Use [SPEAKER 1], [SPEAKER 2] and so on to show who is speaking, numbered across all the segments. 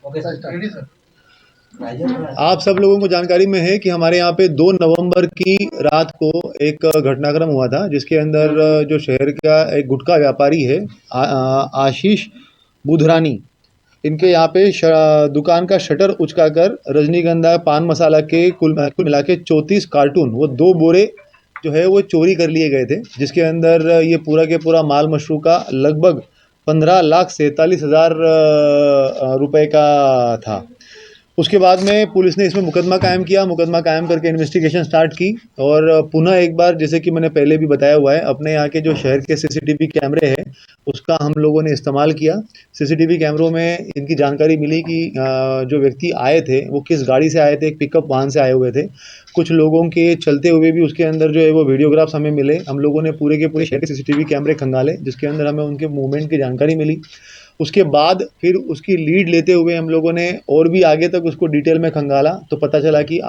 [SPEAKER 1] आप सब लोगों को जानकारी में है कि हमारे यहाँ पे 2 नवंबर की रात को एक घटनाक्रम हुआ था, जिसके अंदर जो शहर का एक गुटखा व्यापारी है आशीष बुधरानी, इनके यहाँ पे दुकान का शटर उचकाकर रजनीगंधा पान मसाला के कुल मिला के 34 कार्टून, वो 2 बोरे जो है वो चोरी कर लिए गए थे, जिसके अंदर ये पूरा के पूरा माल मशरू का लगभग 15,47,000 रुपए का था। उसके बाद में पुलिस ने इसमें मुकदमा कायम किया। मुकदमा कायम करके इन्वेस्टिगेशन स्टार्ट की और पुनः एक बार, जैसे कि मैंने पहले भी बताया हुआ है, अपने यहाँ के जो शहर के सीसीटीवी कैमरे हैं उसका हम लोगों ने इस्तेमाल किया। सीसीटीवी कैमरों में इनकी जानकारी मिली कि जो व्यक्ति आए थे वो किस गाड़ी से आए थे, एक पिकअप वाहन से आए हुए थे। कुछ लोगों के चलते हुए भी उसके अंदर जो है वो वीडियोग्राफ्स हमें मिले। हम लोगों ने पूरे के पूरे शहर के सीसीटीवी कैमरे खंगाले, जिसके अंदर हमें उनके मूवमेंट की जानकारी मिली। उसके बाद फिर उसकी लीड लेते हुए हम लोगों ने और भी आगे तक उसको डिटेल में खंगाला, तो पता चला कि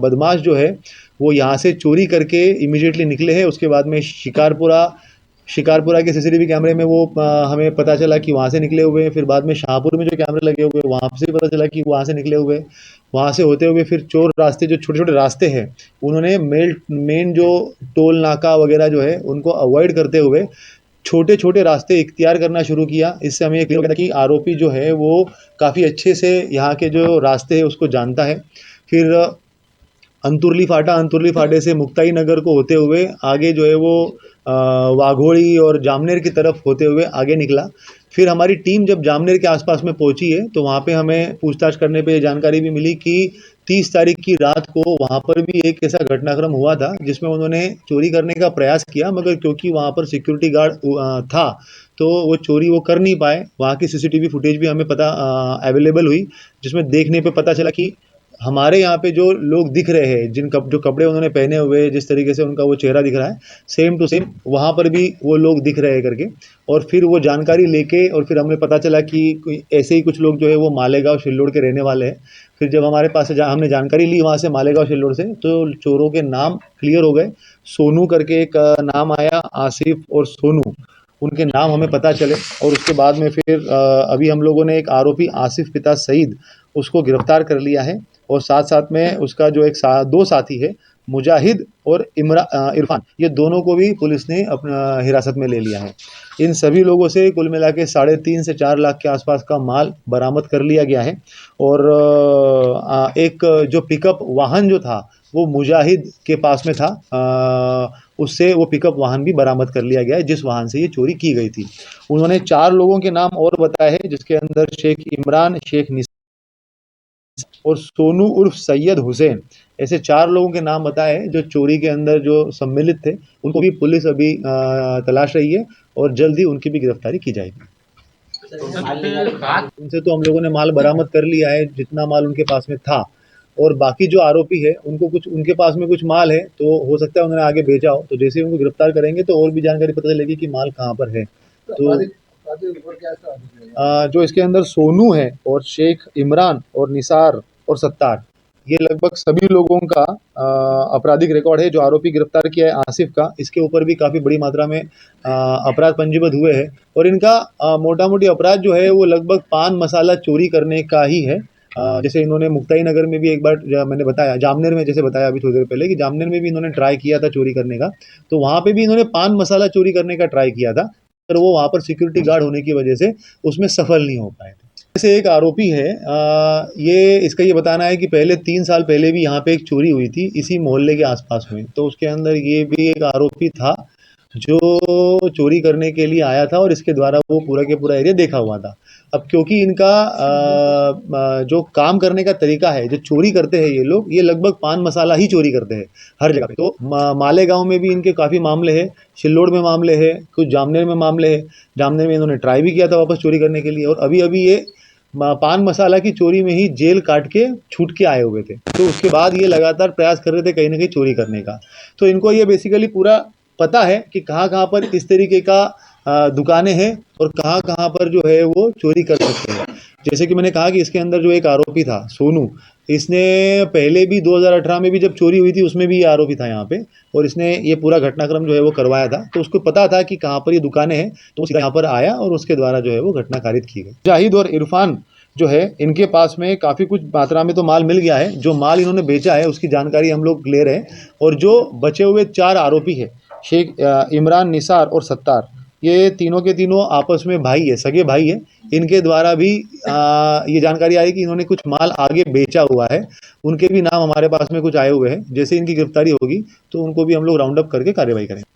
[SPEAKER 1] बदमाश जो है वो यहाँ से चोरी करके इमीडिएटली निकले हैं। उसके बाद में शिकारपुरा के सीसीटीवी कैमरे में वो हमें पता चला कि वहाँ से निकले हुए हैं। फिर बाद में शाहपुर में जो कैमरे लगे हुए हैं वहाँ से पता चला कि वहाँ से निकले हुए। वहाँ से होते हुए फिर चोर रास्ते, जो छोटे छोटे रास्ते हैं, उन्होंने मेन जो टोल नाका वगैरह जो है उनको अवॉइड करते हुए छोटे छोटे रास्ते इख्तियार करना शुरू किया। इससे हमें ये क्लियर होता कि आरोपी जो है वो काफ़ी अच्छे से यहाँ के जो रास्ते हैं उसको जानता है। फिर अंतुरली फाटे से मुक्ताई नगर को होते हुए आगे जो है वो वाघोड़ी और जामनेर की तरफ होते हुए आगे निकला। फिर हमारी टीम जब जामनेर के आसपास में पहुंची है तो वहाँ पे हमें पूछताछ करने पे जानकारी भी मिली कि 30 तारीख की रात को वहाँ पर भी एक ऐसा घटनाक्रम हुआ था जिसमें उन्होंने चोरी करने का प्रयास किया, मगर क्योंकि वहाँ पर सिक्योरिटी गार्ड था तो वो चोरी वो कर नहीं पाए। वहाँ की सीसीटीवी फुटेज भी हमें अवेलेबल हुई, जिसमें देखने पे पता चला कि हमारे यहाँ पे जो लोग दिख रहे हैं, जो कपड़े उन्होंने पहने हुए, जिस तरीके से उनका वो चेहरा दिख रहा है, सेम टू सेम वहाँ पर भी वो लोग दिख रहे हैं करके। और फिर वो जानकारी लेके और फिर हमें पता चला कि ऐसे ही कुछ लोग जो है वो मालेगांव शिल्लोड़ के रहने वाले हैं। फिर जब हमारे पास से हमने जानकारी ली वहाँ से मालेगांव शिल्लोड़ से, तो चोरों के नाम क्लियर हो गए। सोनू करके एक नाम आया, आसिफ और सोनू, उनके नाम हमें पता चले। और उसके बाद में फिर अभी हम लोगों ने एक आरोपी आसिफ पिता सईद उसको गिरफ्तार कर लिया है, और साथ साथ में उसका जो दो साथी है मुजाहिद और इरफान, ये दोनों को भी पुलिस ने अपना हिरासत में ले लिया है। इन सभी लोगों से कुल मिला के 3.5 से 4 लाख के आसपास का माल बरामद कर लिया गया है। और एक जो पिकअप वाहन जो था वो मुजाहिद के पास में था, उससे वो पिकअप वाहन भी बरामद कर लिया गया है जिस वाहन से ये चोरी की गई थी। उन्होंने 4 लोगों के नाम और बताए हैं, जिसके अंदर शेख इमरान, शेख और सोनू उर्फ सैयद हुसैन, ऐसे 4 लोगों के नाम बताए हैं जो चोरी के अंदर जो सम्मिलित थे। उनको भी पुलिस अभी तलाश रही है और जल्द ही उनकी भी गिरफ्तारी की जाएगी। उनसे तो हम लोगों ने माल बरामद कर लिया है, जितना माल उनके पास में था, और बाकी जो आरोपी है उनको कुछ उनके पास में कुछ माल है, तो हो सकता है उन्होंने आगे भेजा हो। तो जैसे ही उनको गिरफ्तार करेंगे तो और भी जानकारी पता चलेगी कि माल कहाँ पर है। तो जो इसके अंदर सोनू है और शेख इमरान और निसार और सत्तार, ये लगभग सभी लोगों का आपराधिक रिकॉर्ड है। जो आरोपी गिरफ्तार किया है आसिफ का, इसके ऊपर भी काफ़ी बड़ी मात्रा में अपराध पंजीबद्ध हुए हैं, और इनका मोटा मोटी अपराध जो है वो लगभग पान मसाला चोरी करने का ही है। जैसे इन्होंने मुक्ताई नगर में भी एक बार मैंने बताया, जामनेर में जैसे बताया अभी थोड़ी देर पहले कि जामनेर में भी इन्होंने ट्राई किया था चोरी करने का, तो वहाँ पे भी इन्होंने पान मसाला चोरी करने का ट्राई किया था, पर वो वहाँ पर सिक्योरिटी गार्ड होने की वजह से उसमें सफल नहीं हो पाए थे। जैसे एक आरोपी है, इसका ये बताना है कि पहले 3 साल पहले भी यहाँ पे एक चोरी हुई थी इसी मोहल्ले के आसपास में, तो उसके अंदर ये भी एक आरोपी था जो चोरी करने के लिए आया था और इसके द्वारा वो पूरा के पूरा एरिया देखा हुआ था। अब क्योंकि इनका जो काम करने का तरीका है, जो चोरी करते हैं ये लोग, ये लगभग पान मसाला ही चोरी करते हैं हर जगह पे। तो मालेगांव में भी इनके काफ़ी मामले हैं, शिल्लोड़ में मामले हैं, कुछ जामनेर में मामले हैं। जामनेर में इन्होंने ट्राई भी किया था वापस चोरी करने के लिए, और अभी अभी ये पान मसाला की चोरी में ही जेल काट के छूट के आए हुए थे। तो उसके बाद ये लगातार प्रयास कर रहे थे कहीं ना कहीं चोरी करने का। तो इनको ये बेसिकली पूरा पता है कि कहाँ कहाँ पर इस तरीके का दुकानें हैं और कहाँ कहाँ पर जो है वो चोरी कर सकते हैं। जैसे कि मैंने कहा कि इसके अंदर जो एक आरोपी था सोनू, इसने पहले भी 2018 में भी जब चोरी हुई थी उसमें भी ये आरोपी था यहाँ पे, और इसने ये पूरा घटनाक्रम जो है वो करवाया था। तो उसको पता था कि कहाँ पर ये दुकानें हैं, तो सीधा यहाँ पर आया और उसके द्वारा जो है वो घटना कारित की गई। जाहिद और इरफान जो है इनके पास में काफ़ी कुछ मात्रा में तो माल मिल गया है। जो माल इन्होंने बेचा है उसकी जानकारी हम लोग ले रहे हैं। और जो बचे हुए 4 आरोपी है, इमरान, निसार और सत्तार, ये तीनों के तीनों आपस में भाई है, सगे भाई है। इनके द्वारा भी ये जानकारी आई कि इन्होंने कुछ माल आगे बेचा हुआ है। उनके भी नाम हमारे पास में कुछ आए हुए हैं। जैसे इनकी गिरफ्तारी होगी तो उनको भी हम लोग राउंड अप करके कार्रवाई करेंगे।